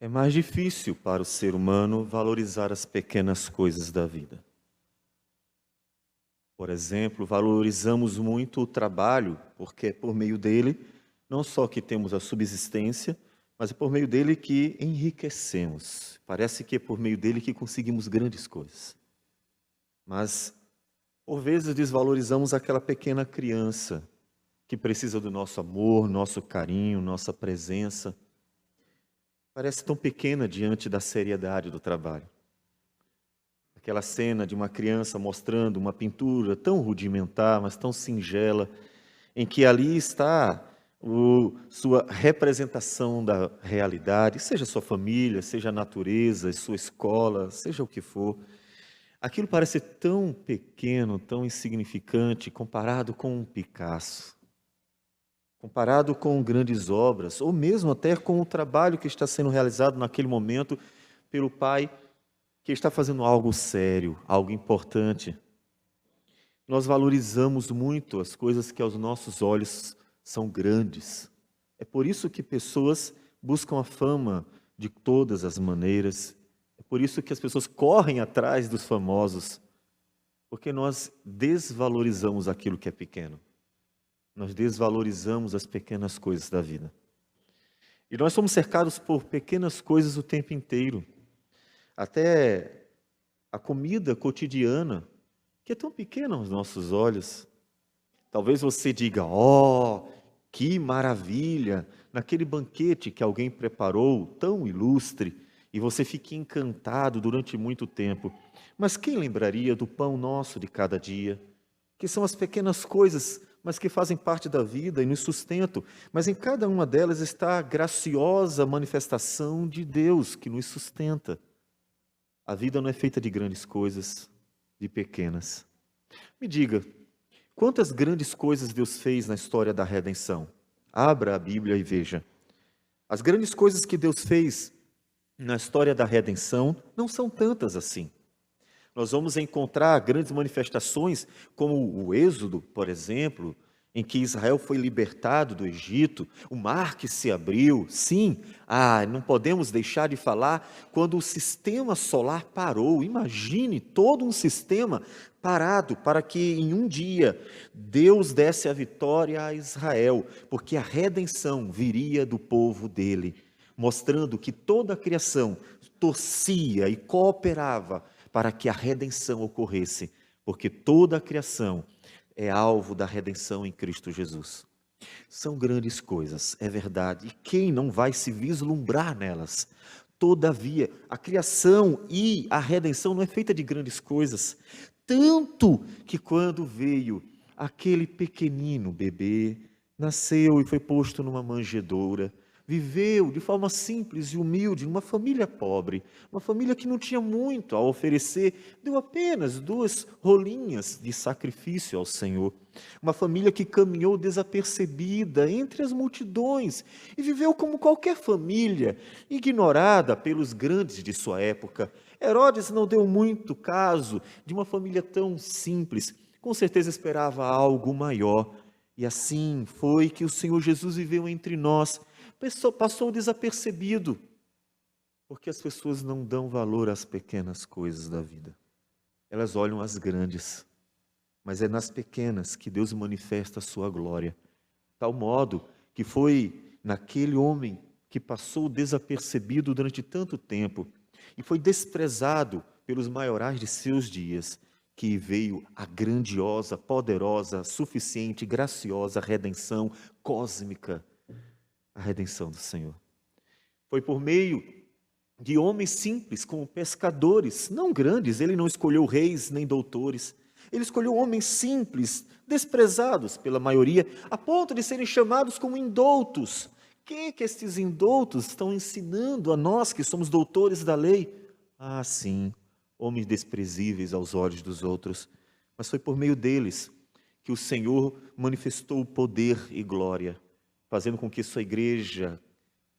É mais difícil para o ser humano valorizar as pequenas coisas da vida. Por exemplo, valorizamos muito o trabalho, porque é por meio dele, não só que temos a subsistência, mas é por meio dele que enriquecemos. Parece que é por meio dele que conseguimos grandes coisas. Mas, por vezes, desvalorizamos aquela pequena criança que precisa do nosso amor, nosso carinho, nossa presença. Parece tão pequena diante da seriedade do trabalho. Aquela cena de uma criança mostrando uma pintura tão rudimentar, mas tão singela, em que ali está sua representação da realidade, seja sua família, seja a natureza, sua escola, seja o que for. Aquilo parece tão pequeno, tão insignificante, comparado com um Picasso, comparado com grandes obras, ou mesmo até com o trabalho que está sendo realizado naquele momento pelo pai que está fazendo algo sério, algo importante. Nós valorizamos muito as coisas que aos nossos olhos são grandes. É por isso que pessoas buscam a fama de todas as maneiras. É por isso que as pessoas correm atrás dos famosos, porque nós desvalorizamos aquilo que é pequeno. Nós desvalorizamos as pequenas coisas da vida. E nós somos cercados por pequenas coisas o tempo inteiro. Até a comida cotidiana, que é tão pequena aos nossos olhos. Talvez você diga, oh, que maravilha, naquele banquete que alguém preparou, tão ilustre, e você fique encantado durante muito tempo. Mas quem lembraria do pão nosso de cada dia? Que são as pequenas coisas, mas que fazem parte da vida e nos sustentam. Mas em cada uma delas está a graciosa manifestação de Deus que nos sustenta. A vida não é feita de grandes coisas, de pequenas. Me diga, quantas grandes coisas Deus fez na história da redenção? Abra a Bíblia e veja. As grandes coisas que Deus fez na história da redenção não são tantas assim. Nós vamos encontrar grandes manifestações, como o Êxodo, por exemplo, em que Israel foi libertado do Egito, o mar que se abriu. Sim, não podemos deixar de falar quando o sistema solar parou. Imagine todo um sistema parado para que em um dia Deus desse a vitória a Israel, porque a redenção viria do povo dele, mostrando que toda a criação torcia e cooperava para que a redenção ocorresse, porque toda a criação é alvo da redenção em Cristo Jesus. São grandes coisas, é verdade, e quem não vai se vislumbrar nelas? Todavia, a criação e a redenção não é feita de grandes coisas, tanto que quando veio aquele pequenino bebê, nasceu e foi posto numa manjedoura, viveu de forma simples e humilde, numa família pobre, uma família que não tinha muito a oferecer, deu apenas 2 rolinhas de sacrifício ao Senhor. Uma família que caminhou desapercebida entre as multidões e viveu como qualquer família, ignorada pelos grandes de sua época. Herodes não deu muito caso de uma família tão simples, com certeza esperava algo maior. E assim foi que o Senhor Jesus viveu entre nós, passou desapercebido, porque as pessoas não dão valor às pequenas coisas da vida. Elas olham as grandes, mas é nas pequenas que Deus manifesta a sua glória. Tal modo que foi naquele homem que passou desapercebido durante tanto tempo e foi desprezado pelos maiorais de seus dias, que veio a grandiosa, poderosa, suficiente, graciosa redenção cósmica, a redenção do Senhor. Foi por meio de homens simples, como pescadores, não grandes, ele não escolheu reis nem doutores, ele escolheu homens simples, desprezados pela maioria, a ponto de serem chamados como indoutos. Que estes indoutos estão ensinando a nós que somos doutores da lei? Sim, homens desprezíveis aos olhos dos outros, mas foi por meio deles que o Senhor manifestou o poder e glória, fazendo com que sua igreja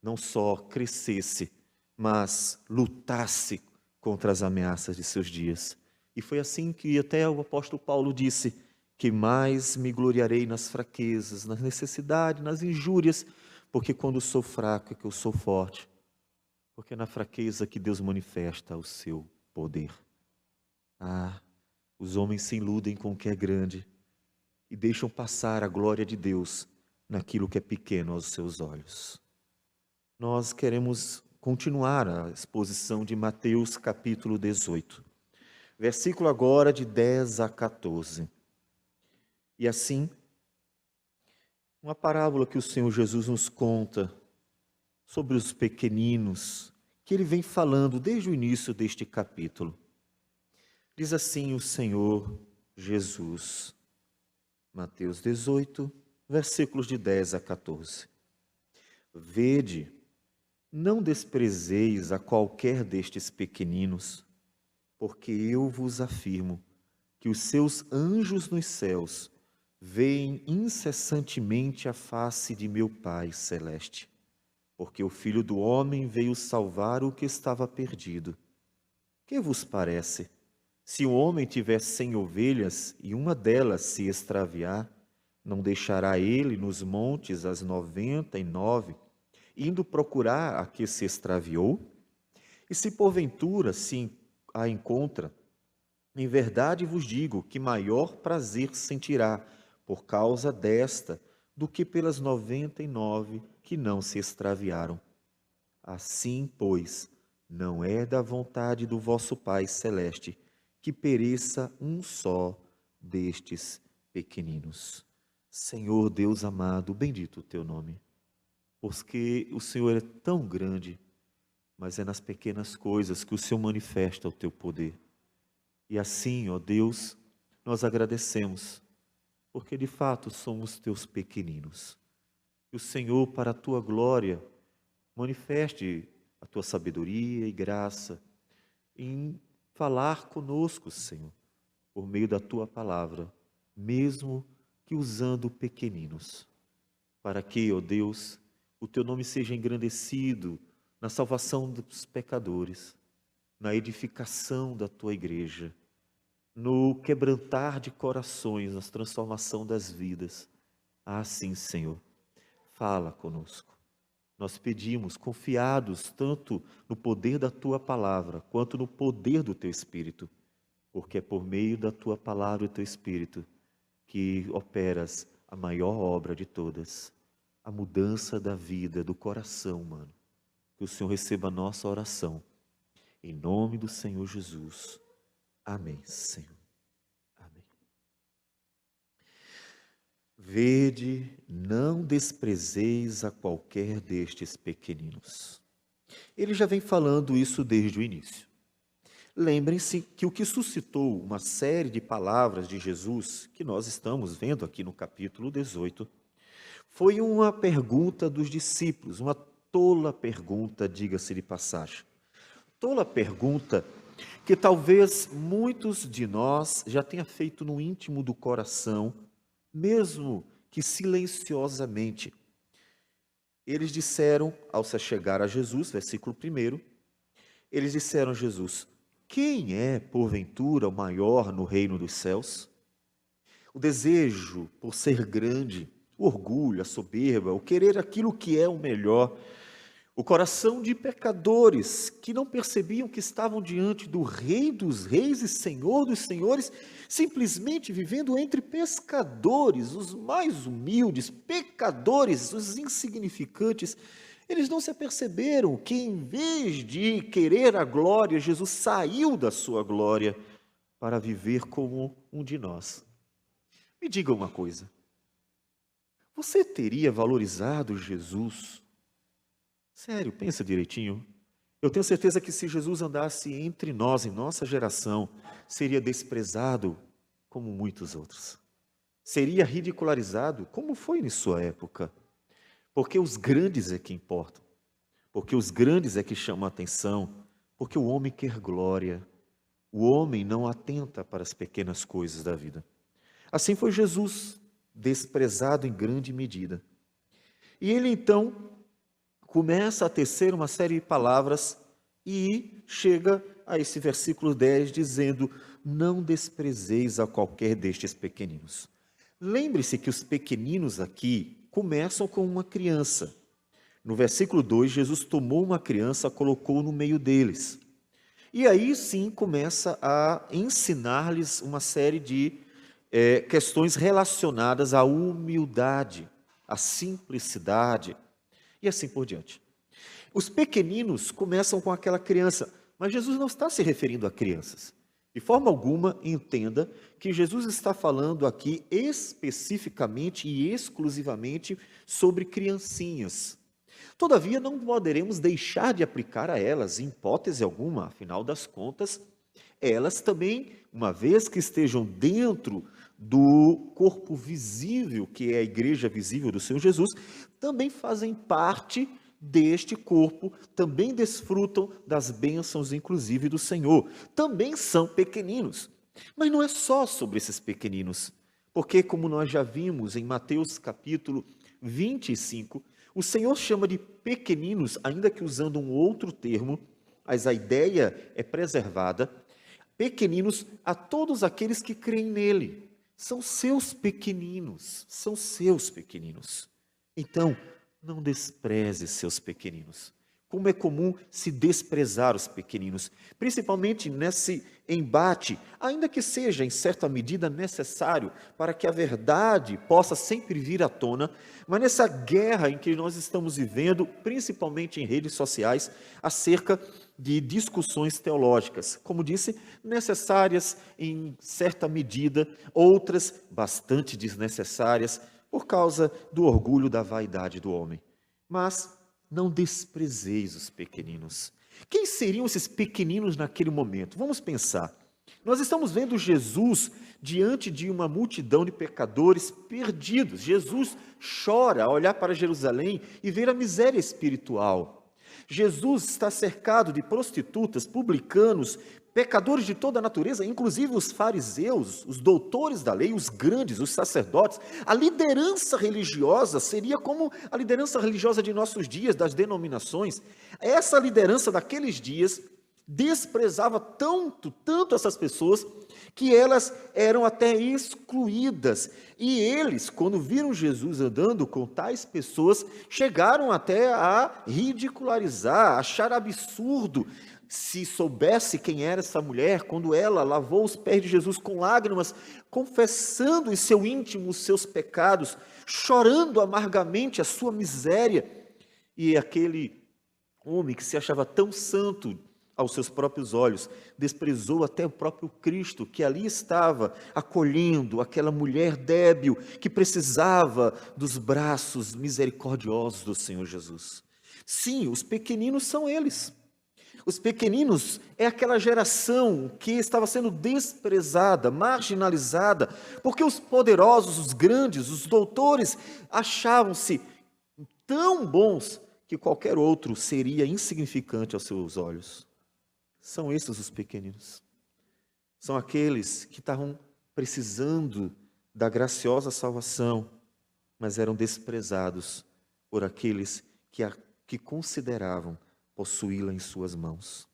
não só crescesse, mas lutasse contra as ameaças de seus dias. E foi assim que até o apóstolo Paulo disse que mais me gloriarei nas fraquezas, nas necessidades, nas injúrias, porque quando sou fraco é que eu sou forte. porque é na fraqueza que Deus manifesta o seu poder. Ah, os homens se iludem com o que é grande e deixam passar a glória de Deus naquilo que é pequeno aos seus olhos. Nós queremos continuar a exposição de Mateus capítulo 18, versículo agora de 10 a 14. E assim, uma parábola que o Senhor Jesus nos conta sobre os pequeninos, que ele vem falando desde o início deste capítulo. Diz assim o Senhor Jesus, Mateus 18, versículos de 10 a 14. Vede, não desprezeis a qualquer destes pequeninos, porque eu vos afirmo que os seus anjos nos céus veem incessantemente a face de meu Pai celeste. Porque o Filho do Homem veio salvar o que estava perdido. Que vos parece? Se um homem tiver 100 ovelhas e uma delas se extraviar, não deixará ele nos montes as 99, indo procurar a que se extraviou? E se porventura a encontra, em verdade vos digo que maior prazer sentirá por causa desta do que pelas 99 que não se extraviaram. Assim, pois, não é da vontade do vosso Pai celeste que pereça um só destes pequeninos. Senhor Deus amado, bendito o teu nome, porque o Senhor é tão grande, mas é nas pequenas coisas que o Senhor manifesta o teu poder. E assim, ó Deus, nós agradecemos, porque de fato somos teus pequeninos. Que o Senhor, para a tua glória, manifeste a tua sabedoria e graça em falar conosco, Senhor, por meio da tua palavra, mesmo que usando pequeninos, para que, ó Deus, o teu nome seja engrandecido na salvação dos pecadores, na edificação da tua igreja, no quebrantar de corações, na transformação das vidas. Assim, Senhor, fala conosco. Nós pedimos, confiados tanto no poder da tua palavra, quanto no poder do teu Espírito, porque é por meio da tua palavra e do teu Espírito que operas a maior obra de todas, a mudança da vida, do coração humano. Que o Senhor receba a nossa oração, em nome do Senhor Jesus. Amém, Senhor. Amém. Vede, não desprezeis a qualquer destes pequeninos. Ele já vem falando isso desde o início. Lembrem-se que o que suscitou uma série de palavras de Jesus, que nós estamos vendo aqui no capítulo 18, foi uma pergunta dos discípulos, uma tola pergunta, diga-se de passagem. Tola pergunta que talvez muitos de nós já tenham feito no íntimo do coração, mesmo que silenciosamente. Eles disseram, ao se chegar a Jesus, versículo 1, eles disseram a Jesus: quem é, porventura, o maior no reino dos céus? O desejo por ser grande, o orgulho, a soberba, o querer aquilo que é o melhor, o coração de pecadores que não percebiam que estavam diante do Rei dos Reis e Senhor dos Senhores, simplesmente vivendo entre pescadores, os mais humildes, pecadores, os insignificantes. Eles não se aperceberam que, em vez de querer a glória, Jesus saiu da sua glória para viver como um de nós. Me diga uma coisa: você teria valorizado Jesus? Sério, pensa direitinho. Eu tenho certeza que se Jesus andasse entre nós, em nossa geração, seria desprezado como muitos outros. Seria ridicularizado como foi em sua época. Porque os grandes é que importam. Porque os grandes é que chamam a atenção. Porque o homem quer glória. O homem não atenta para as pequenas coisas da vida. Assim foi Jesus, desprezado em grande medida. E ele então começa a tecer uma série de palavras e chega a esse versículo 10 dizendo: não desprezeis a qualquer destes pequeninos. Lembre-se que os pequeninos aqui começam com uma criança. No versículo 2, Jesus tomou uma criança, colocou no meio deles. E aí sim começa a ensinar-lhes uma série de questões relacionadas à humildade, à simplicidade e assim por diante. Os pequeninos começam com aquela criança, mas Jesus não está se referindo a crianças. De forma alguma, entenda que Jesus está falando aqui especificamente e exclusivamente sobre criancinhas. Todavia, não poderemos deixar de aplicar a elas, em hipótese alguma, afinal das contas, elas também, uma vez que estejam dentro do corpo visível, que é a igreja visível do Senhor Jesus, também fazem parte deste corpo, também desfrutam das bênçãos, inclusive, do Senhor. Também são pequeninos. Mas não é só sobre esses pequeninos, porque, como nós já vimos em Mateus capítulo 25, o Senhor chama de pequeninos, ainda que usando um outro termo, mas a ideia é preservada, pequeninos a todos aqueles que creem nele. São seus pequeninos, são seus pequeninos. Então, não despreze seus pequeninos. Como é comum se desprezar os pequeninos, principalmente nesse embate, ainda que seja em certa medida necessário para que a verdade possa sempre vir à tona, mas nessa guerra em que nós estamos vivendo, principalmente em redes sociais, acerca de discussões teológicas, como disse, necessárias em certa medida, outras bastante desnecessárias, por causa do orgulho da vaidade do homem. Mas não desprezeis os pequeninos. Quem seriam esses pequeninos naquele momento? Vamos pensar. Nós estamos vendo Jesus diante de uma multidão de pecadores perdidos. Jesus chora ao olhar para Jerusalém e ver a miséria espiritual. Jesus está cercado de prostitutas, publicanos, pecadores de toda a natureza, inclusive os fariseus, os doutores da lei, os grandes, os sacerdotes. A liderança religiosa seria como a liderança religiosa de nossos dias, das denominações. Essa liderança daqueles dias desprezava tanto essas pessoas, que elas eram até excluídas. E eles, quando viram Jesus andando com tais pessoas, chegaram até a ridicularizar, a achar absurdo. Se soubesse quem era essa mulher, quando ela lavou os pés de Jesus com lágrimas, confessando em seu íntimo os seus pecados, chorando amargamente a sua miséria, e aquele homem que se achava tão santo aos seus próprios olhos, desprezou até o próprio Cristo, que ali estava acolhendo aquela mulher débil, que precisava dos braços misericordiosos do Senhor Jesus. Sim, os pequeninos são eles. Os pequeninos é aquela geração que estava sendo desprezada, marginalizada, porque os poderosos, os grandes, os doutores achavam-se tão bons que qualquer outro seria insignificante aos seus olhos. São esses os pequeninos. São aqueles que estavam precisando da graciosa salvação, mas eram desprezados por aqueles que consideravam possuí-la em suas mãos.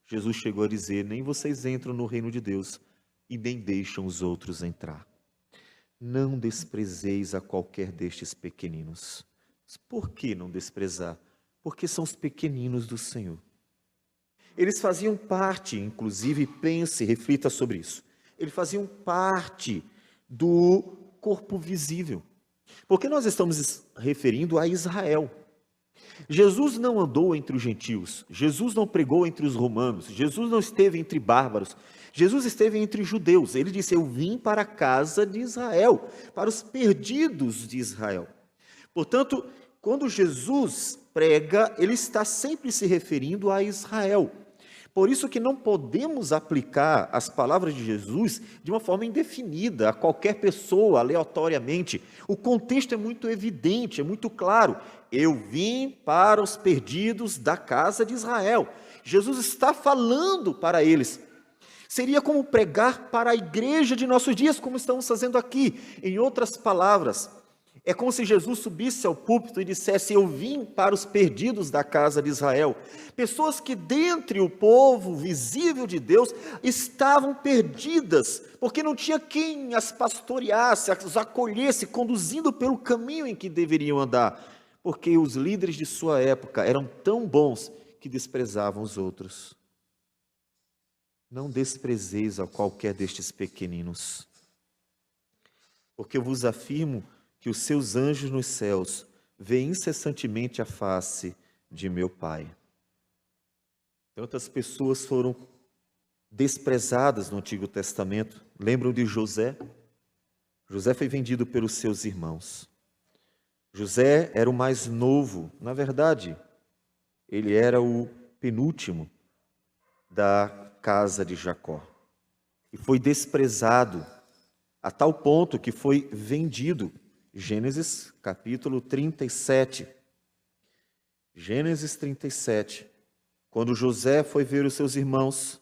Jesus chegou a dizer: nem vocês entram no reino de Deus e nem deixam os outros entrar. Não desprezeis a qualquer destes pequeninos. Por que não desprezar? Porque são os pequeninos do Senhor. Eles faziam parte, inclusive, pense, reflita sobre isso, eles faziam parte do corpo visível. Porque nós estamos referindo a Israel. Jesus não andou entre os gentios, Jesus não pregou entre os romanos, Jesus não esteve entre bárbaros, Jesus esteve entre judeus. Ele disse: eu vim para a casa de Israel, para os perdidos de Israel. Portanto, quando Jesus prega, ele está sempre se referindo a Israel. Por isso que não podemos aplicar as palavras de Jesus de uma forma indefinida a qualquer pessoa, aleatoriamente. O contexto é muito evidente, é muito claro. Eu vim para os perdidos da casa de Israel. Jesus está falando para eles. Seria como pregar para a igreja de nossos dias, como estamos fazendo aqui. Em outras palavras, é como se Jesus subisse ao púlpito e dissesse: eu vim para os perdidos da casa de Israel. Pessoas que dentre o povo visível de Deus estavam perdidas, porque não tinha quem as pastoreasse, as acolhesse, conduzindo pelo caminho em que deveriam andar. porque os líderes de sua época eram tão bons que desprezavam os outros. Não desprezeis a qualquer destes pequeninos, porque eu vos afirmo que os seus anjos nos céus veem incessantemente a face de meu Pai. Tantas pessoas foram desprezadas no Antigo Testamento. Lembram de José? José foi vendido pelos seus irmãos. José era o mais novo, na verdade, ele era o penúltimo da casa de Jacó. E foi desprezado a tal ponto que foi vendido. Gênesis capítulo 37. Gênesis 37. Quando José foi ver os seus irmãos,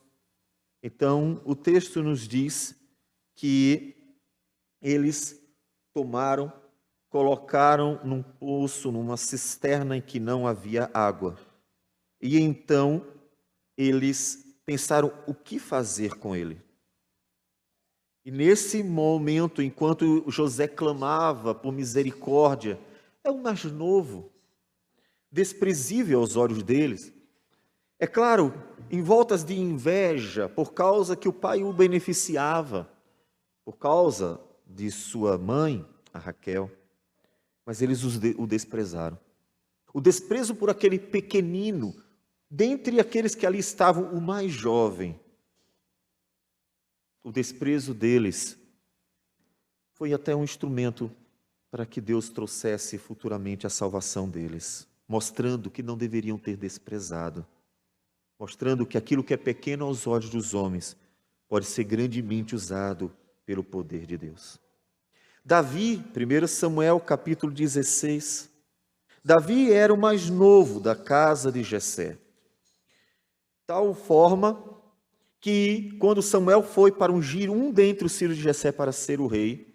então o texto nos diz que eles tomaram, colocaram num poço, numa cisterna em que não havia água. E então eles pensaram o que fazer com ele. E nesse momento, enquanto José clamava por misericórdia, é o mais novo, desprezível aos olhos deles. É claro, em voltas de inveja, por causa que o pai o beneficiava, por causa de sua mãe, a Raquel, mas eles o desprezaram. O desprezo por aquele pequenino, dentre aqueles que ali estavam, o mais jovem, o desprezo deles foi até um instrumento para que Deus trouxesse futuramente a salvação deles, mostrando que não deveriam ter desprezado, mostrando que aquilo que é pequeno aos olhos dos homens pode ser grandemente usado pelo poder de Deus. Davi, 1 Samuel capítulo 16, Davi era o mais novo da casa de Jessé, tal forma que quando Samuel foi para ungir um dentre os filhos de Jessé para ser o rei,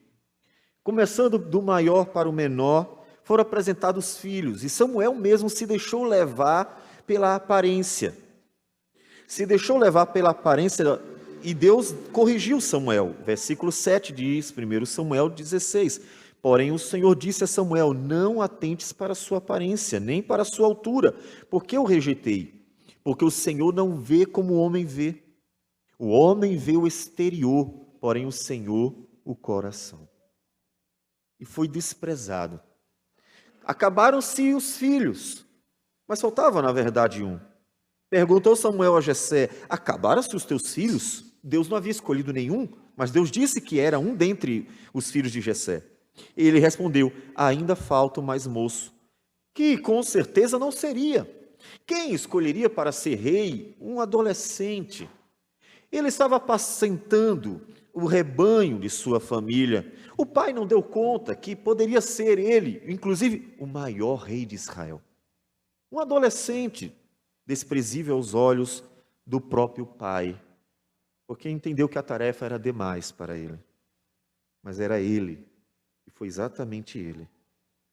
começando do maior para o menor, foram apresentados os filhos, e Samuel mesmo se deixou levar pela aparência. Se deixou levar pela aparência, e Deus corrigiu Samuel. Versículo 7 diz, 1 Samuel 16, porém o Senhor disse a Samuel, não atentes para a sua aparência, nem para a sua altura, porque eu rejeitei, porque o Senhor não vê como o homem vê. O homem vê o exterior, porém o Senhor o coração. E foi desprezado. Acabaram-se os filhos, mas faltava na verdade um. Perguntou Samuel a Jessé, acabaram-se os teus filhos? Deus não havia escolhido nenhum, mas Deus disse que era um dentre os filhos de Jessé. Ele respondeu, ainda falta o mais moço, que com certeza não seria. Quem escolheria para ser rei um adolescente? Ele estava apacentando o rebanho de sua família. O pai não deu conta que poderia ser ele, inclusive, o maior rei de Israel. Um adolescente, desprezível aos olhos do próprio pai, porque entendeu que a tarefa era demais para ele. Mas era ele, e foi exatamente ele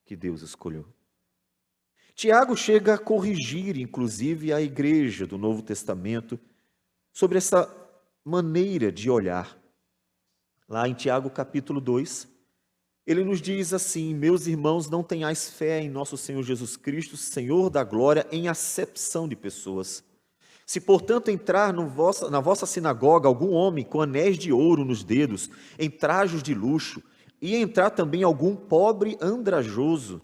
que Deus escolheu. Tiago chega a corrigir, inclusive, a igreja do Novo Testamento sobre essa maneira de olhar. Lá em Tiago capítulo 2, ele nos diz assim, meus irmãos, não tenhais fé em nosso Senhor Jesus Cristo, Senhor da glória, em acepção de pessoas. Se, portanto, entrar na vossa sinagoga algum homem com anéis de ouro nos dedos, em trajos de luxo, e entrar também algum pobre andrajoso,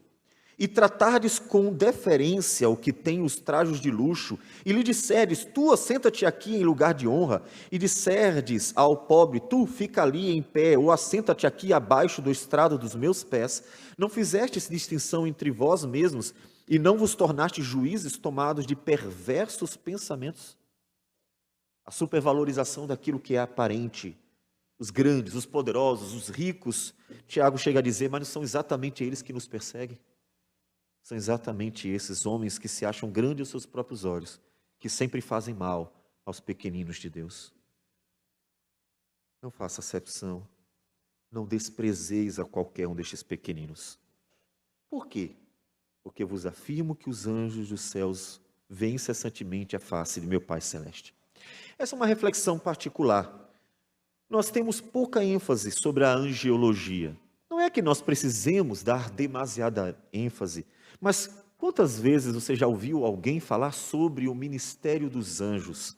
e tratardes com deferência o que tem os trajos de luxo, e lhe disserdes, tu assenta-te aqui em lugar de honra, e disserdes ao pobre, tu fica ali em pé, ou assenta-te aqui abaixo do estrado dos meus pés, não fizestes distinção entre vós mesmos, e não vos tornastes juízes tomados de perversos pensamentos? A supervalorização daquilo que é aparente, os grandes, os poderosos, os ricos, Tiago chega a dizer, mas não são exatamente eles que nos perseguem? São exatamente esses homens que se acham grandes aos seus próprios olhos, que sempre fazem mal aos pequeninos de Deus. Não faça acepção, não desprezeis a qualquer um destes pequeninos. Por quê? Porque vos afirmo que os anjos dos céus veem incessantemente a face de meu Pai Celeste. Essa é uma reflexão particular. Nós temos pouca ênfase sobre a angiologia. Não é que nós precisemos dar demasiada ênfase, Mas quantas vezes você já ouviu alguém falar sobre o ministério dos anjos?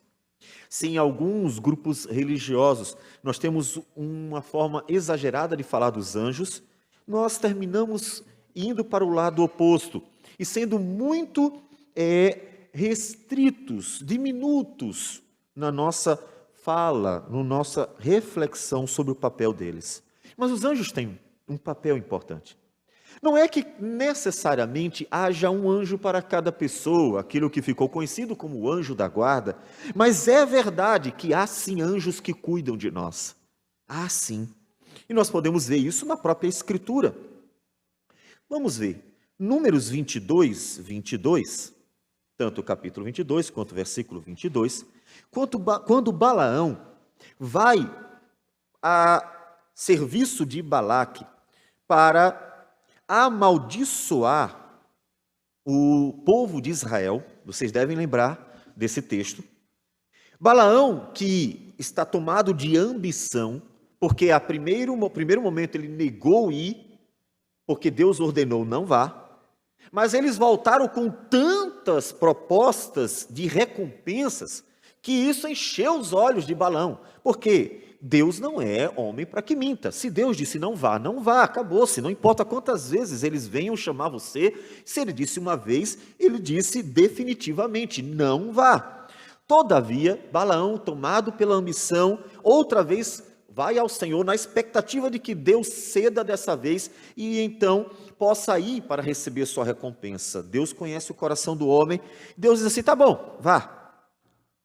Se em alguns grupos religiosos nós temos uma forma exagerada de falar dos anjos, nós terminamos indo para o lado oposto e sendo muito restritos, diminutos na nossa fala, na nossa reflexão sobre o papel deles. Mas os anjos têm um papel importante. Não é que necessariamente haja um anjo para cada pessoa, aquilo que ficou conhecido como o anjo da guarda, mas é verdade que há sim anjos que cuidam de nós. Há sim. E nós podemos ver isso na própria Escritura. Vamos ver. Números 22, 22, tanto o capítulo 22 quanto o versículo 22, quando Balaão vai a serviço de Balaque para amaldiçoar o povo de Israel, vocês devem lembrar desse texto. Balaão, que está tomado de ambição, porque no primeiro momento ele negou ir, porque Deus ordenou não vá, mas eles voltaram com tantas propostas de recompensas, que isso encheu os olhos de Balaão, porque Deus não é homem para que minta. Se Deus disse não vá, não vá, acabou-se. Não importa quantas vezes eles venham chamar você, se ele disse uma vez, ele disse definitivamente, não vá. Todavia, Balaão, tomado pela ambição, outra vez vai ao Senhor na expectativa de que Deus ceda dessa vez e então possa ir para receber sua recompensa. Deus conhece o coração do homem. Deus diz assim, tá bom, vá.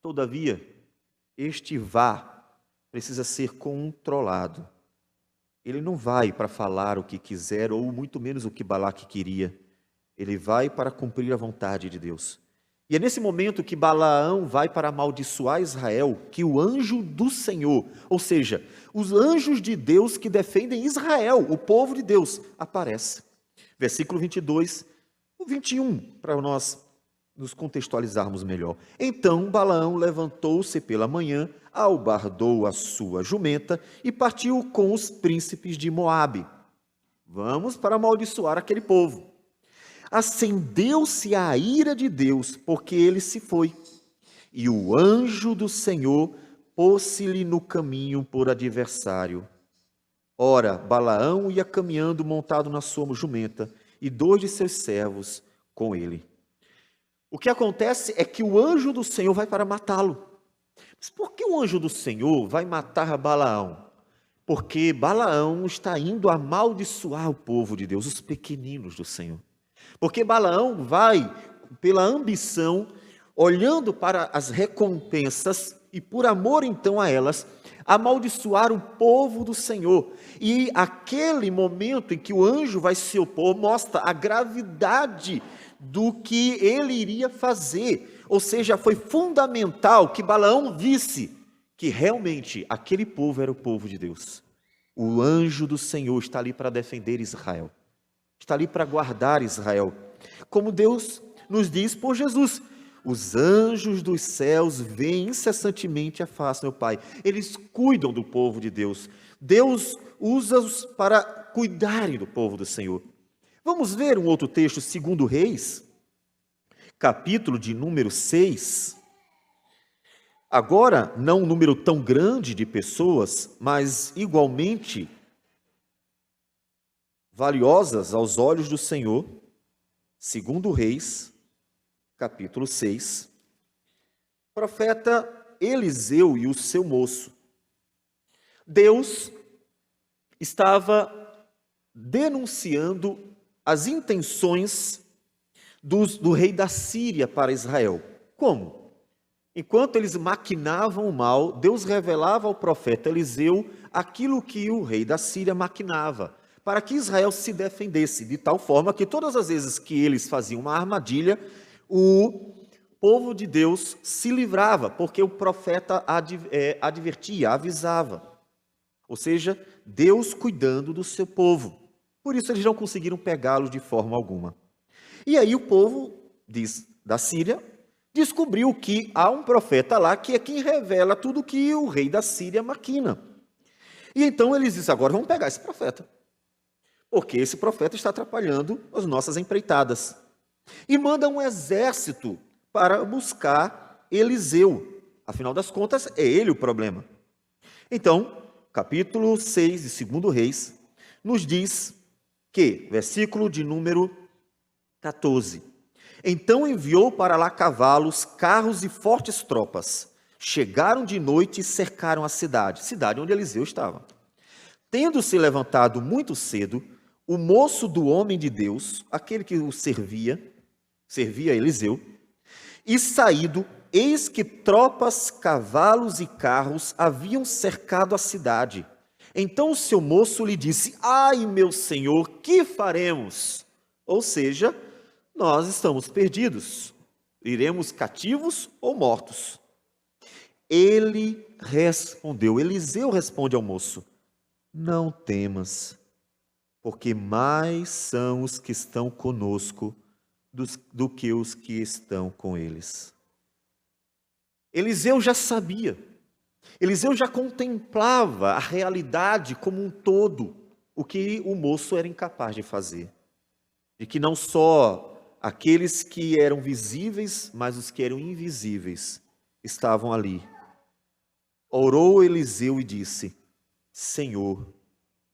Todavia, este vá precisa ser controlado. Ele não vai para falar o que quiser, ou muito menos o que Balaque queria. Ele vai para cumprir a vontade de Deus. E é nesse momento que Balaão vai para amaldiçoar Israel, que o anjo do Senhor, ou seja, os anjos de Deus que defendem Israel, o povo de Deus, aparece. Versículo 22, o 21, para nós nos contextualizarmos melhor. Então Balaão levantou-se pela manhã, albardou a sua jumenta e partiu com os príncipes de Moabe. Vamos para amaldiçoar aquele povo. Acendeu-se a ira de Deus, porque ele se foi. E o anjo do Senhor pôs-se-lhe no caminho por adversário. Ora, Balaão ia caminhando montado na sua jumenta, e 2 de seus servos com ele. O que acontece é que o anjo do Senhor vai para matá-lo. Mas por que o anjo do Senhor vai matar Balaão? Porque Balaão está indo amaldiçoar o povo de Deus, os pequeninos do Senhor. Porque Balaão vai, pela ambição, olhando para as recompensas e por amor então a elas, amaldiçoar o povo do Senhor. E aquele momento em que o anjo vai se opor mostra a gravidade do que ele iria fazer. Ou seja, foi fundamental que Balaão visse que realmente aquele povo era o povo de Deus. O anjo do Senhor está ali para defender Israel. Está ali para guardar Israel. Como Deus nos diz por Jesus, os anjos dos céus veem incessantemente a face do meu Pai. Eles cuidam do povo de Deus. Deus usa-os para cuidarem do povo do Senhor. Vamos ver um outro texto, 2 Reis, capítulo de número 6. Agora, não um número tão grande de pessoas, mas igualmente valiosas aos olhos do Senhor. 2 Reis, capítulo 6. Profeta Eliseu e o seu moço. Deus estava denunciando as intenções do rei da Síria para Israel. Como? Enquanto eles maquinavam o mal, Deus revelava ao profeta Eliseu aquilo que o rei da Síria maquinava, para que Israel se defendesse, de tal forma que todas as vezes que eles faziam uma armadilha, o povo de Deus se livrava, porque o profeta advertia, avisava. Ou seja, Deus cuidando do seu povo. Por isso eles não conseguiram pegá-los de forma alguma. E aí o povo da Síria descobriu que há um profeta lá que é quem revela tudo que o rei da Síria maquina. E então eles disseram, agora vamos pegar esse profeta, porque esse profeta está atrapalhando as nossas empreitadas. e manda um exército para buscar Eliseu. Afinal das contas, é ele o problema. Então, capítulo 6 de 2 Reis, nos diz que, versículo de número 14, então enviou para lá cavalos, carros e fortes tropas. Chegaram de noite e cercaram a cidade onde Eliseu estava. Tendo-se levantado muito cedo, o moço do homem de Deus, aquele que o servia Eliseu, e saído, eis que tropas, cavalos e carros haviam cercado a cidade. Então o seu moço lhe disse: ai, meu senhor, que faremos? Ou seja, nós estamos perdidos. Iremos cativos ou mortos? Ele respondeu, Eliseu responde ao moço: não temas, porque mais são os que estão conosco do que os que estão com eles. Eliseu já sabia, Eliseu já contemplava a realidade como um todo, o que o moço era incapaz de fazer. De que não só aqueles que eram visíveis, mas os que eram invisíveis estavam ali. Orou Eliseu e disse: Senhor,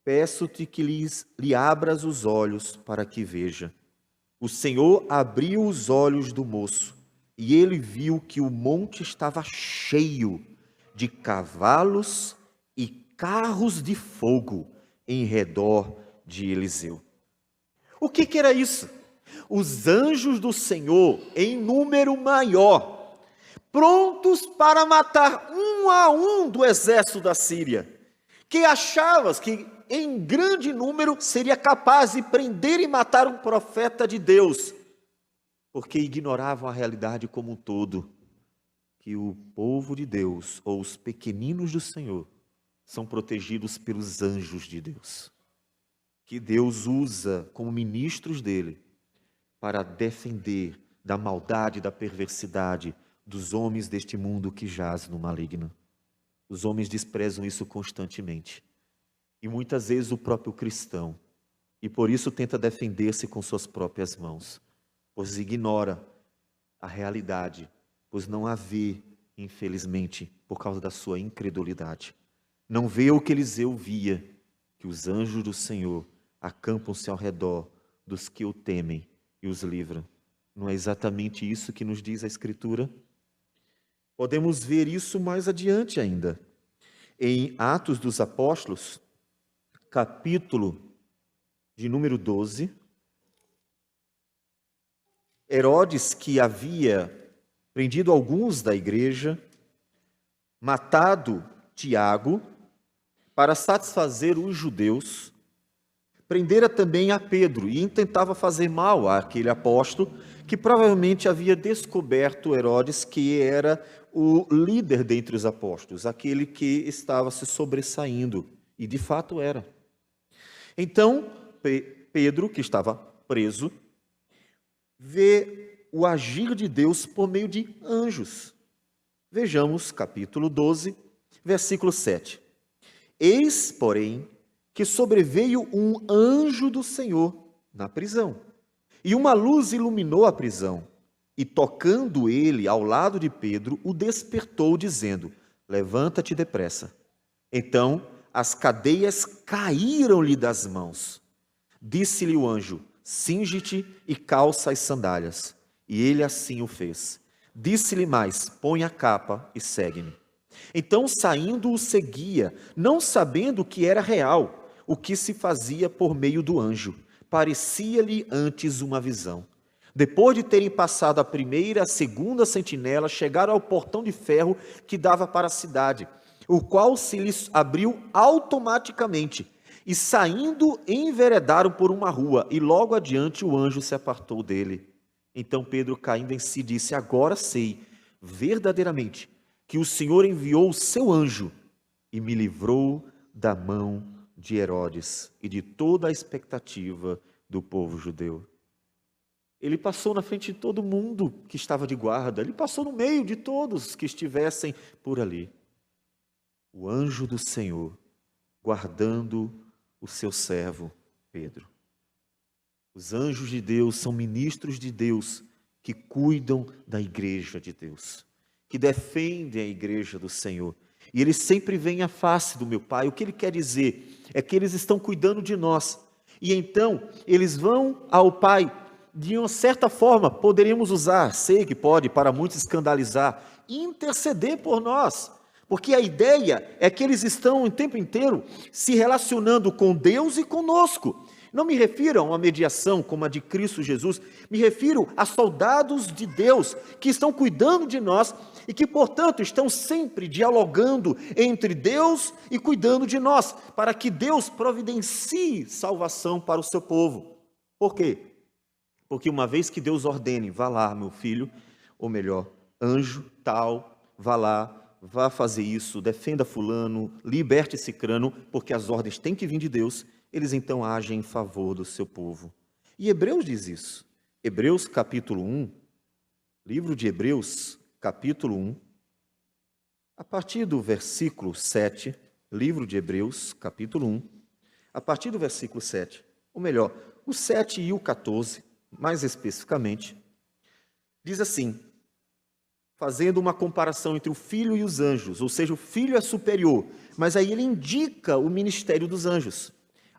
peço-te que lhe abras os olhos para que veja. O Senhor abriu os olhos do moço, e ele viu que o monte estava cheio de cavalos e carros de fogo em redor de Eliseu. O que era isso? Os anjos do Senhor, em número maior, prontos para matar um a um do exército da Síria, que achavas que em grande número seria capaz de prender e matar um profeta de Deus, porque ignoravam a realidade como um todo, que o povo de Deus, ou os pequeninos do Senhor, são protegidos pelos anjos de Deus, que Deus usa como ministros dele, para defender da maldade, da perversidade dos homens deste mundo que jaz no maligno. Os homens desprezam isso constantemente. E muitas vezes o próprio cristão. E por isso tenta defender-se com suas próprias mãos. Pois ignora a realidade. Pois não a vê, infelizmente, por causa da sua incredulidade. Não vê o que Eliseu via, que os anjos do Senhor acampam-se ao redor dos que o temem e os livram. Não é exatamente isso que nos diz a Escritura? Podemos ver isso mais adiante ainda. Em Atos dos Apóstolos, capítulo de número 12, Herodes, que havia prendido alguns da igreja, matado Tiago, para satisfazer os judeus, prendera também a Pedro e intentava fazer mal àquele apóstolo que provavelmente havia descoberto Herodes que era o líder dentre os apóstolos, aquele que estava se sobressaindo, e de fato era. Então, Pedro, que estava preso, vê o agir de Deus por meio de anjos. Vejamos capítulo 12, versículo 7. Eis, porém, que sobreveio um anjo do Senhor na prisão, e uma luz iluminou a prisão, e tocando ele ao lado de Pedro, o despertou, dizendo: levanta-te depressa. Então as cadeias caíram-lhe das mãos. Disse-lhe o anjo: cinge-te e calça as sandálias. E ele assim o fez. Disse-lhe mais: põe a capa e segue-me. Então, saindo, o seguia, não sabendo que era real o que se fazia por meio do anjo. Parecia-lhe antes uma visão. Depois de terem passado a primeira e a segunda sentinela, chegaram ao portão de ferro que dava para a cidade, o qual se lhes abriu automaticamente. E saindo, enveredaram por uma rua, e logo adiante o anjo se apartou dele. Então Pedro, caindo em si, disse: agora sei verdadeiramente que o Senhor enviou o seu anjo e me livrou da mão de Herodes e de toda a expectativa do povo judeu. Ele passou na frente de todo mundo que estava de guarda, ele passou no meio de todos que estivessem por ali. O anjo do Senhor guardando o seu servo Pedro. Os anjos de Deus são ministros de Deus que cuidam da igreja de Deus, que defendem a igreja do Senhor. E eles sempre veem a face do meu Pai. O que ele quer dizer é que eles estão cuidando de nós. E então eles vão ao Pai. De uma certa forma, poderíamos usar, sei que pode, para muitos escandalizar, interceder por nós. Porque a ideia é que eles estão o tempo inteiro se relacionando com Deus e conosco. Não me refiro a uma mediação como a de Cristo Jesus, me refiro a soldados de Deus que estão cuidando de nós e que, portanto, estão sempre dialogando entre Deus e cuidando de nós, para que Deus providencie salvação para o seu povo. Por quê? Porque uma vez que Deus ordene, vá lá, meu filho, ou melhor, anjo tal, vá lá, vá fazer isso, defenda fulano, liberte cicrano, porque as ordens têm que vir de Deus, eles então agem em favor do seu povo. E Hebreus diz isso. Hebreus capítulo 1, livro de Hebreus, capítulo 1, a partir do versículo 7, livro de Hebreus, capítulo 1, a partir do versículo 7, ou melhor, o 7 e o 14, mais especificamente, diz assim, fazendo uma comparação entre o filho e os anjos, ou seja, o filho é superior, mas aí ele indica o ministério dos anjos.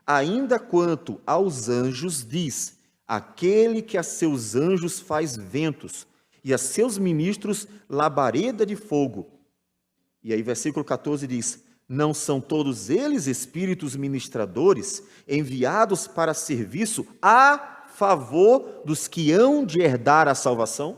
Ainda quanto aos anjos, diz, aquele que a seus anjos faz ventos, e a seus ministros labareda de fogo. E aí versículo 14 diz, não são todos eles espíritos ministradores, enviados para serviço a favor dos que hão de herdar a salvação?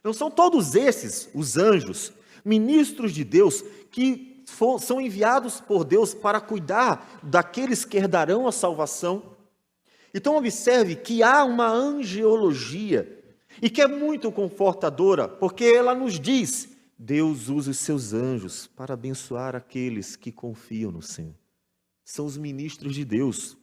Não são todos esses, os anjos, ministros de Deus, que são enviados por Deus para cuidar daqueles que herdarão a salvação? Então observe que há uma angelologia, e que é muito confortadora, porque ela nos diz, Deus usa os seus anjos para abençoar aqueles que confiam no Senhor. São os ministros de Deus.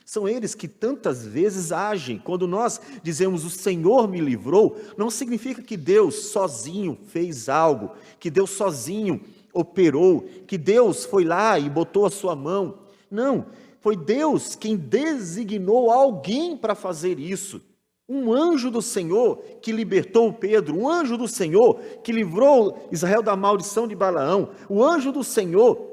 São eles que tantas vezes agem. Quando nós dizemos o Senhor me livrou, não significa que Deus sozinho fez algo, que Deus sozinho operou, que Deus foi lá e botou a sua mão. Não, foi Deus quem designou alguém para fazer isso. Um anjo do Senhor que libertou Pedro, um anjo do Senhor que livrou Israel da maldição de Balaão, o anjo do Senhor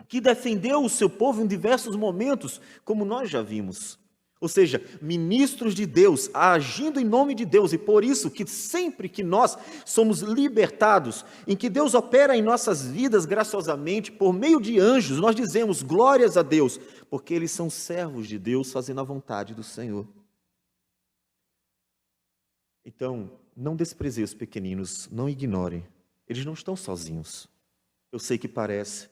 que defendeu o seu povo em diversos momentos, como nós já vimos. Ou seja, ministros de Deus, agindo em nome de Deus, e por isso que sempre que nós somos libertados, em que Deus opera em nossas vidas graciosamente, por meio de anjos, nós dizemos glórias a Deus, porque eles são servos de Deus, fazendo a vontade do Senhor. Então, não desprezem os pequeninos, não ignorem, eles não estão sozinhos. Eu sei que parece,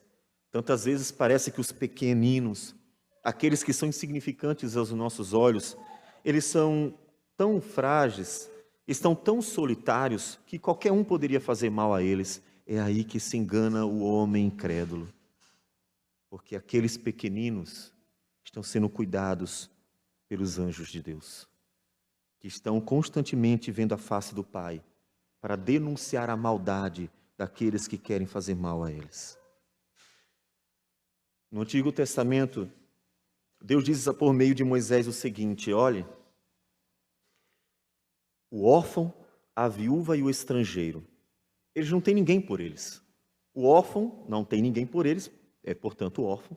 tantas vezes parece que os pequeninos, aqueles que são insignificantes aos nossos olhos, eles são tão frágeis, estão tão solitários, que qualquer um poderia fazer mal a eles. É aí que se engana o homem incrédulo. Porque aqueles pequeninos estão sendo cuidados pelos anjos de Deus, que estão constantemente vendo a face do Pai, para denunciar a maldade daqueles que querem fazer mal a eles. No Antigo Testamento, Deus diz por meio de Moisés o seguinte, olhe, o órfão, a viúva e o estrangeiro, eles não têm ninguém por eles. O órfão não tem ninguém por eles, é portanto órfão.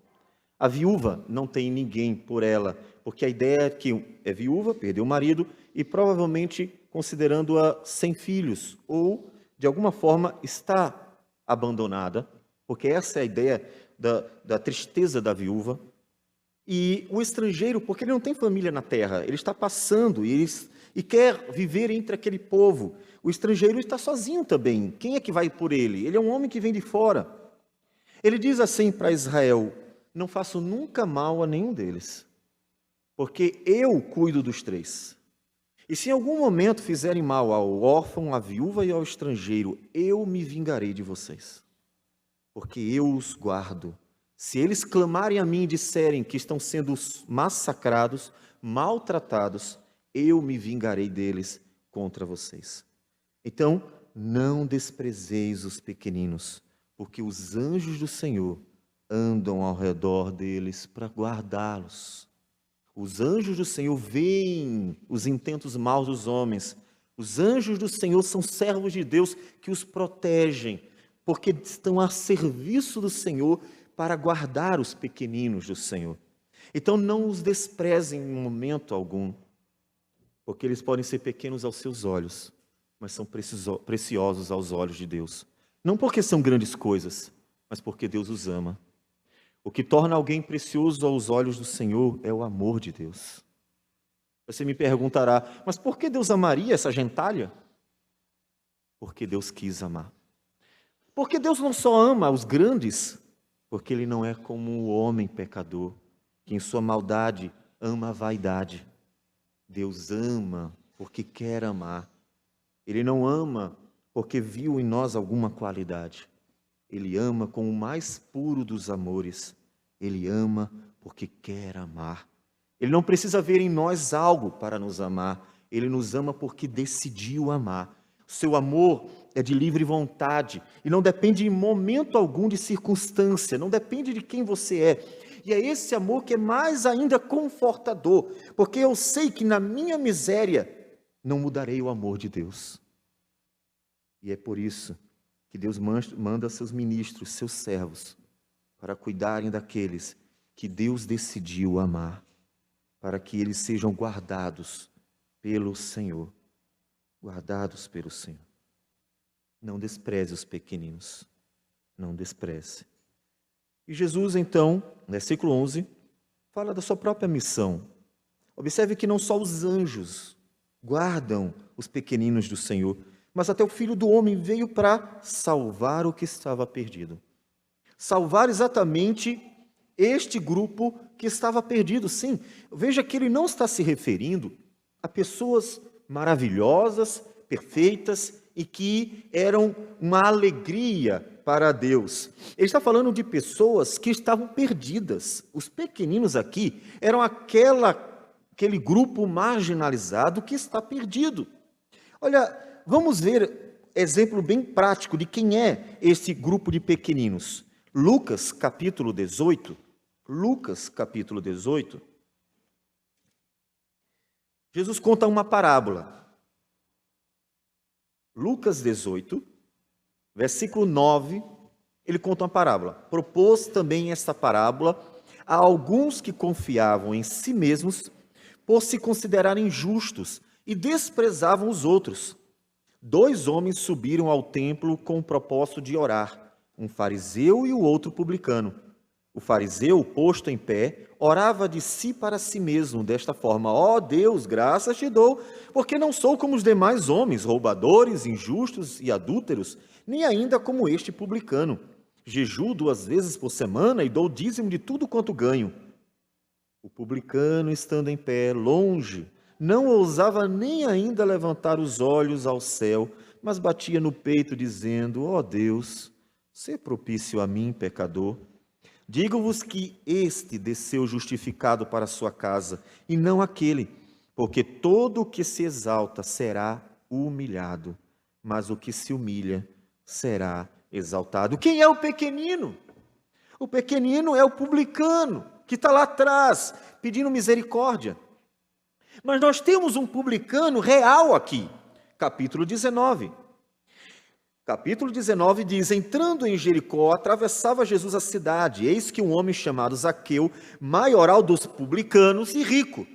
A viúva não tem ninguém por ela, porque a ideia é que é viúva, perdeu o marido, e provavelmente considerando-a sem filhos, ou de alguma forma está abandonada, porque essa é a ideia da tristeza da viúva. E o estrangeiro, porque ele não tem família na terra, ele está passando e quer viver entre aquele povo. O estrangeiro está sozinho também. Quem é que vai por ele? Ele é um homem que vem de fora. Ele diz assim para Israel, não faço nunca mal a nenhum deles, porque eu cuido dos três. E se em algum momento fizerem mal ao órfão, à viúva e ao estrangeiro, eu me vingarei de vocês, porque eu os guardo. Se eles clamarem a mim e disserem que estão sendo massacrados, maltratados, eu me vingarei deles contra vocês. Então, não desprezeis os pequeninos, porque os anjos do Senhor andam ao redor deles para guardá-los. Os anjos do Senhor veem os intentos maus dos homens. Os anjos do Senhor são servos de Deus que os protegem, porque estão a serviço do Senhor para guardar os pequeninos do Senhor. Então não os desprezem em momento algum, porque eles podem ser pequenos aos seus olhos, mas são preciosos aos olhos de Deus. Não porque são grandes coisas, mas porque Deus os ama. O que torna alguém precioso aos olhos do Senhor é o amor de Deus. Você me perguntará, mas por que Deus amaria essa gentalha? Porque Deus quis amar. Porque Deus não só ama os grandes, porque Ele não é como o homem pecador, que em sua maldade ama a vaidade. Deus ama porque quer amar. Ele não ama porque viu em nós alguma qualidade. Ele ama com o mais puro dos amores. Ele ama porque quer amar. Ele não precisa ver em nós algo para nos amar. Ele nos ama porque decidiu amar. O seu amor é de livre vontade e não depende em momento algum de circunstância, não depende de quem você é. E é esse amor que é mais ainda confortador, porque eu sei que na minha miséria não mudarei o amor de Deus. E é por isso que Deus manda seus ministros, seus servos, para cuidarem daqueles que Deus decidiu amar, para que eles sejam guardados pelo Senhor. Guardados pelo Senhor. Não despreze os pequeninos. Não despreze. E Jesus, então, versículo 11, fala da sua própria missão. Observe que não só os anjos guardam os pequeninos do Senhor, mas até o Filho do Homem veio para salvar o que estava perdido. Salvar exatamente este grupo que estava perdido, sim. Veja que ele não está se referindo a pessoas maravilhosas, perfeitas e que eram uma alegria para Deus. Ele está falando de pessoas que estavam perdidas. Os pequeninos aqui eram aquele grupo marginalizado que está perdido. Olha, vamos ver exemplo bem prático de quem é esse grupo de pequeninos. Lucas, capítulo 18. Lucas, capítulo 18. Jesus conta uma parábola. Lucas 18, versículo 9, ele conta uma parábola. Propôs também esta parábola a alguns que confiavam em si mesmos por se considerarem justos e desprezavam os outros. 2 homens subiram ao templo com o propósito de orar, um fariseu e o outro publicano. O fariseu, posto em pé, orava de si para si mesmo, desta forma: ó Deus, graças te dou, porque não sou como os demais homens, roubadores, injustos e adúlteros, nem ainda como este publicano. Jejuo 2 vezes por semana e dou dízimo de tudo quanto ganho. O publicano, estando em pé, longe, não ousava nem ainda levantar os olhos ao céu, mas batia no peito, dizendo: ó Deus, sê propício a mim, pecador. Digo-vos que este desceu justificado para a sua casa, e não aquele, porque todo o que se exalta será humilhado, mas o que se humilha será exaltado. Quem é o pequenino? O pequenino é o publicano, que está lá atrás, pedindo misericórdia. Mas nós temos um publicano real aqui, capítulo 19. Capítulo 19 diz: entrando em Jericó, atravessava Jesus a cidade, eis que um homem chamado Zaqueu, maioral dos publicanos e rico.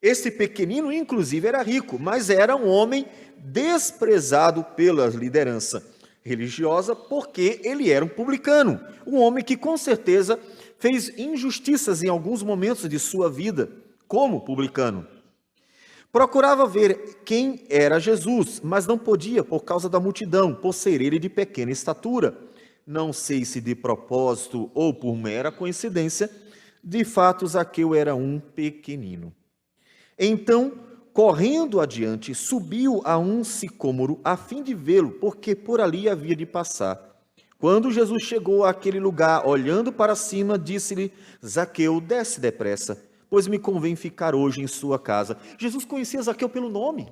Esse pequenino, inclusive, era rico, mas era um homem desprezado pela liderança religiosa, porque ele era um publicano, um homem que com certeza fez injustiças em alguns momentos de sua vida, como publicano. Procurava ver quem era Jesus, mas não podia por causa da multidão, por ser ele de pequena estatura. Não sei se de propósito ou por mera coincidência, de fato Zaqueu era um pequenino. Então, correndo adiante, subiu a um sicômoro a fim de vê-lo, porque por ali havia de passar. Quando Jesus chegou àquele lugar, olhando para cima, disse-lhe: Zaqueu, desce depressa, pois me convém ficar hoje em sua casa. Jesus conhecia Zaqueu pelo nome.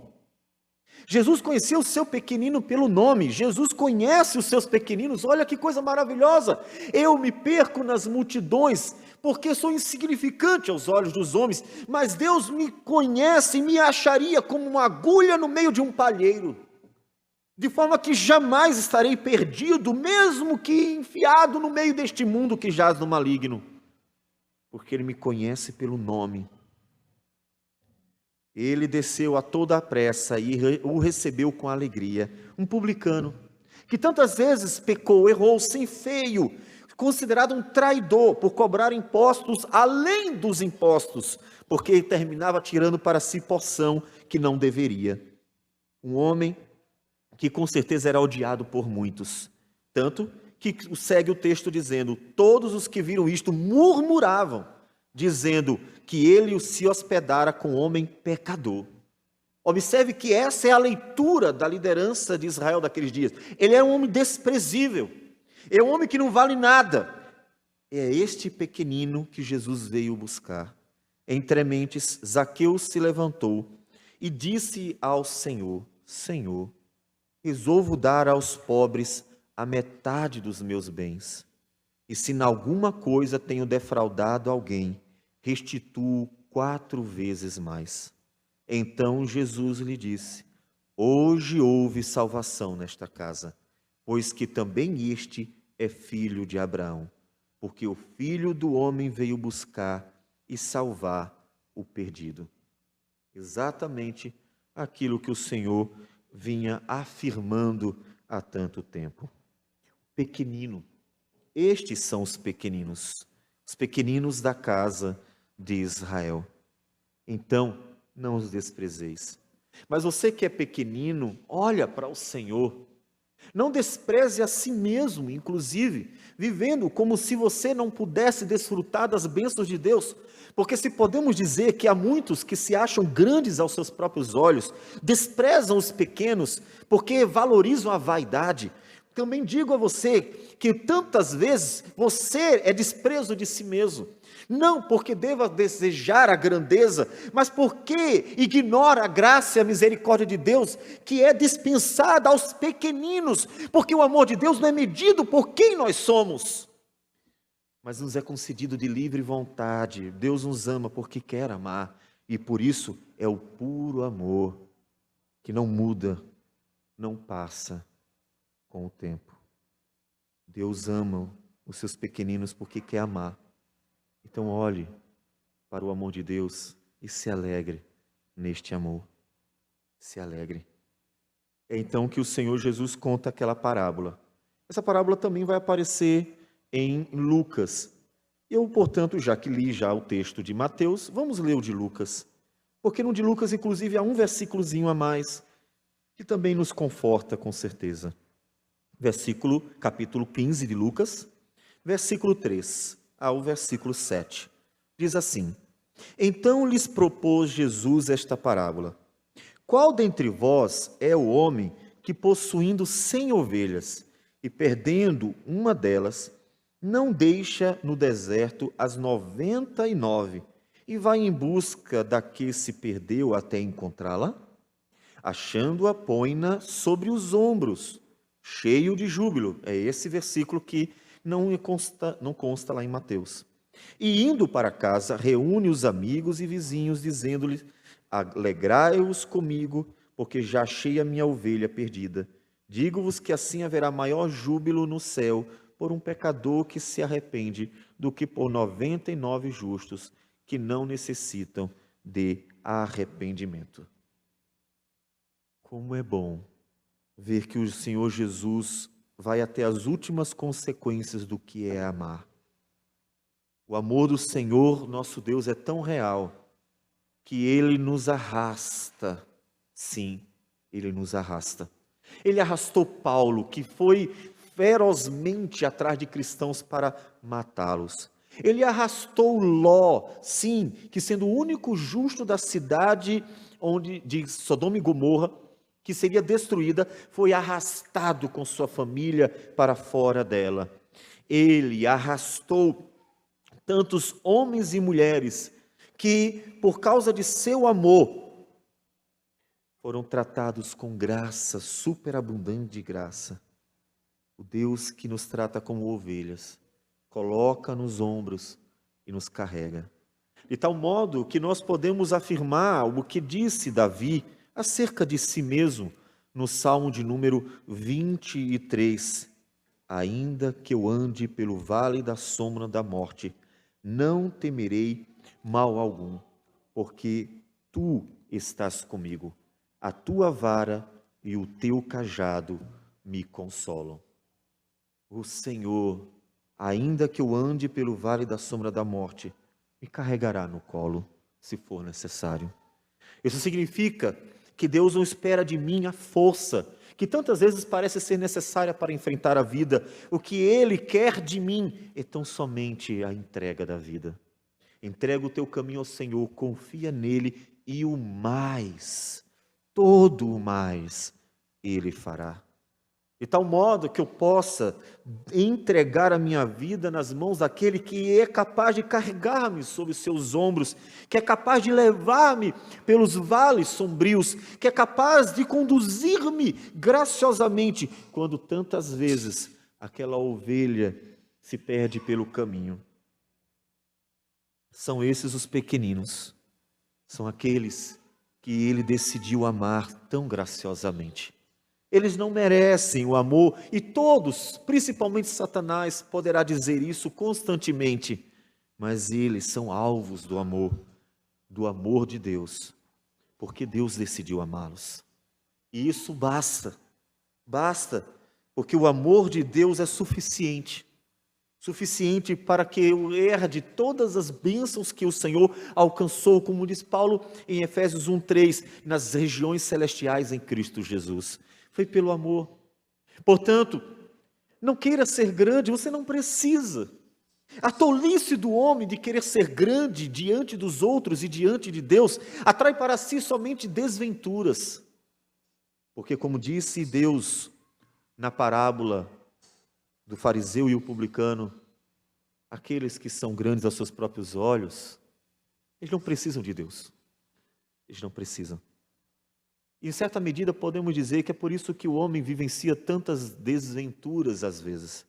Jesus conhecia o seu pequenino pelo nome. Jesus conhece os seus pequeninos. Olha que coisa maravilhosa. Eu me perco nas multidões porque sou insignificante aos olhos dos homens, mas Deus me conhece e me acharia como uma agulha no meio de um palheiro, de forma que jamais estarei perdido, mesmo que enfiado no meio deste mundo que jaz no maligno, porque Ele me conhece pelo nome. Ele desceu a toda a pressa e o recebeu com alegria. Um publicano, que tantas vezes pecou, errou, sem feio, considerado um traidor por cobrar impostos além dos impostos, porque terminava tirando para si porção que não deveria. Um homem que com certeza era odiado por muitos, tanto que segue o texto dizendo: todos os que viram isto murmuravam, dizendo que ele se hospedara com homem pecador. Observe que essa é a leitura da liderança de Israel daqueles dias. Ele era um homem desprezível, é um homem que não vale nada. É este pequenino que Jesus veio buscar. Entre mentes, Zaqueu se levantou e disse ao Senhor: Senhor, resolvo dar aos pobres a metade dos meus bens, e se em alguma coisa tenho defraudado alguém, restituo 4 vezes mais. Então Jesus lhe disse: hoje houve salvação nesta casa, pois que também este é filho de Abraão, porque o Filho do Homem veio buscar e salvar o perdido. Exatamente aquilo que o Senhor vinha afirmando há tanto tempo. Pequenino. Estes são os pequeninos da casa de Israel. Então, não os desprezeis. Mas você que é pequenino, olha para o Senhor. Não despreze a si mesmo, inclusive, vivendo como se você não pudesse desfrutar das bênçãos de Deus. Porque se podemos dizer que há muitos que se acham grandes aos seus próprios olhos, desprezam os pequenos, porque valorizam a vaidade, também digo a você que tantas vezes você é desprezo de si mesmo. Não porque deva desejar a grandeza, mas porque ignora a graça e a misericórdia de Deus, que é dispensada aos pequeninos, porque o amor de Deus não é medido por quem nós somos, mas nos é concedido de livre vontade. Deus nos ama porque quer amar, e por isso é o puro amor, que não muda, não passa com o tempo. Deus ama os seus pequeninos porque quer amar. Então olhe para o amor de Deus e se alegre neste amor. Se alegre. É então que o Senhor Jesus conta aquela parábola. Essa parábola também vai aparecer em Lucas. Eu, portanto, já que li já o texto de Mateus, vamos ler o de Lucas. Porque no de Lucas, inclusive, há um versículozinho a mais que também nos conforta com certeza. Capítulo 15 de Lucas, versículo 3 ao versículo 7. Diz assim: então lhes propôs Jesus esta parábola: qual dentre vós é o homem que, possuindo 100 ovelhas e perdendo uma delas, não deixa no deserto as 99 e vai em busca da que se perdeu até encontrá-la? Achando-a, põe-na sobre os ombros, cheio de júbilo. É esse versículo que não consta lá em Mateus. E indo para casa, reúne os amigos e vizinhos, dizendo-lhes: alegrai-vos comigo, porque já achei a minha ovelha perdida. Digo-vos que assim haverá maior júbilo no céu por um pecador que se arrepende, do que por 99 justos que não necessitam de arrependimento. Como é bom ver que o Senhor Jesus vai até as últimas consequências do que é amar. O amor do Senhor, nosso Deus, é tão real que Ele nos arrasta. Sim, Ele nos arrasta. Ele arrastou Paulo, que foi ferozmente atrás de cristãos para matá-los. Ele arrastou Ló, sim, que sendo o único justo da cidade de Sodoma e Gomorra, que seria destruída, foi arrastado com sua família para fora dela. Ele arrastou tantos homens e mulheres que, por causa de seu amor, foram tratados com graça, superabundante graça. O Deus que nos trata como ovelhas, coloca nos ombros e nos carrega. De tal modo que nós podemos afirmar o que disse Davi acerca de si mesmo, no Salmo de número 23. Ainda que eu ande pelo vale da sombra da morte, não temerei mal algum, porque tu estás comigo. A tua vara e o teu cajado me consolam. O Senhor, ainda que eu ande pelo vale da sombra da morte, me carregará no colo, se for necessário. Isso significa que Deus não espera de mim a força, que tantas vezes parece ser necessária para enfrentar a vida. O que Ele quer de mim é tão somente a entrega da vida. Entrega o teu caminho ao Senhor, confia nele e o mais, todo o mais, Ele fará. De tal modo que eu possa entregar a minha vida nas mãos daquele que é capaz de carregar-me sobre seus ombros, que é capaz de levar-me pelos vales sombrios, que é capaz de conduzir-me graciosamente, quando tantas vezes aquela ovelha se perde pelo caminho. São esses os pequeninos, são aqueles que Ele decidiu amar tão graciosamente. Eles não merecem o amor, e todos, principalmente Satanás, poderá dizer isso constantemente, mas eles são alvos do amor de Deus, porque Deus decidiu amá-los. E isso basta, porque o amor de Deus é suficiente para que eu herde todas as bênçãos que o Senhor alcançou, como diz Paulo em Efésios 1:3, nas regiões celestiais em Cristo Jesus. Foi pelo amor. Portanto, não queira ser grande, você não precisa. A tolice do homem de querer ser grande diante dos outros e diante de Deus atrai para si somente desventuras. Porque, como disse Deus na parábola do fariseu e o publicano, aqueles que são grandes aos seus próprios olhos, eles não precisam de Deus. Eles não precisam. Em certa medida, podemos dizer que é por isso que o homem vivencia tantas desventuras às vezes.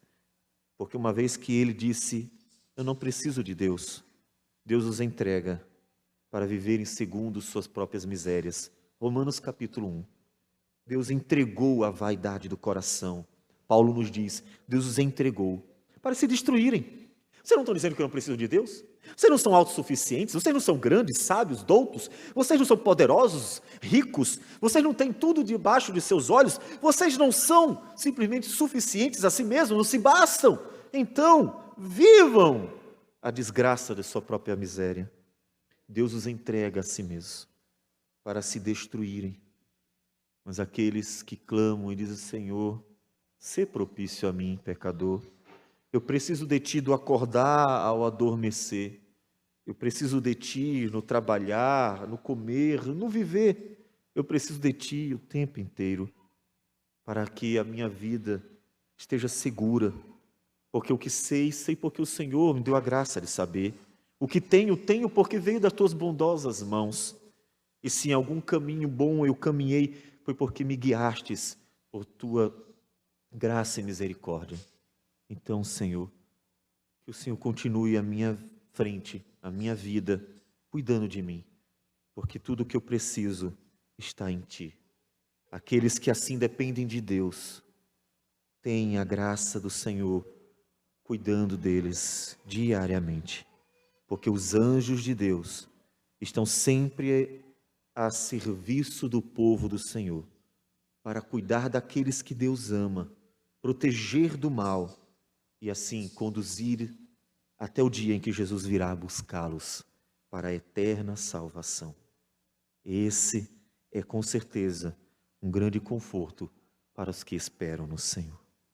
Porque uma vez que ele disse, eu não preciso de Deus, Deus os entrega para viverem segundo suas próprias misérias. Romanos capítulo 1. Deus entregou a vaidade do coração. Paulo nos diz, Deus os entregou para se destruírem. Vocês não estão dizendo que eu não preciso de Deus? Vocês não são autossuficientes? Vocês não são grandes, sábios, doutos? Vocês não são poderosos, ricos? Vocês não têm tudo debaixo de seus olhos? Vocês não são simplesmente suficientes a si mesmos? Não se bastam? Então, vivam a desgraça de sua própria miséria. Deus os entrega a si mesmo para se destruírem. Mas aqueles que clamam e dizem, Senhor, sê propício a mim, pecador. Eu preciso de Ti do acordar ao adormecer. Eu preciso de Ti no trabalhar, no comer, no viver. Eu preciso de Ti o tempo inteiro, para que a minha vida esteja segura. Porque o que sei, sei porque o Senhor me deu a graça de saber. O que tenho, tenho porque veio das Tuas bondosas mãos. E se em algum caminho bom eu caminhei, foi porque me guiastes por Tua graça e misericórdia. Então, Senhor, que o Senhor continue à minha frente, a minha vida, cuidando de mim, porque tudo o que eu preciso está em Ti. Aqueles que assim dependem de Deus, têm a graça do Senhor cuidando deles diariamente, porque os anjos de Deus estão sempre a serviço do povo do Senhor, para cuidar daqueles que Deus ama, proteger do mal, e assim conduzir até o dia em que Jesus virá buscá-los para a eterna salvação. Esse é com certeza um grande conforto para os que esperam no Senhor.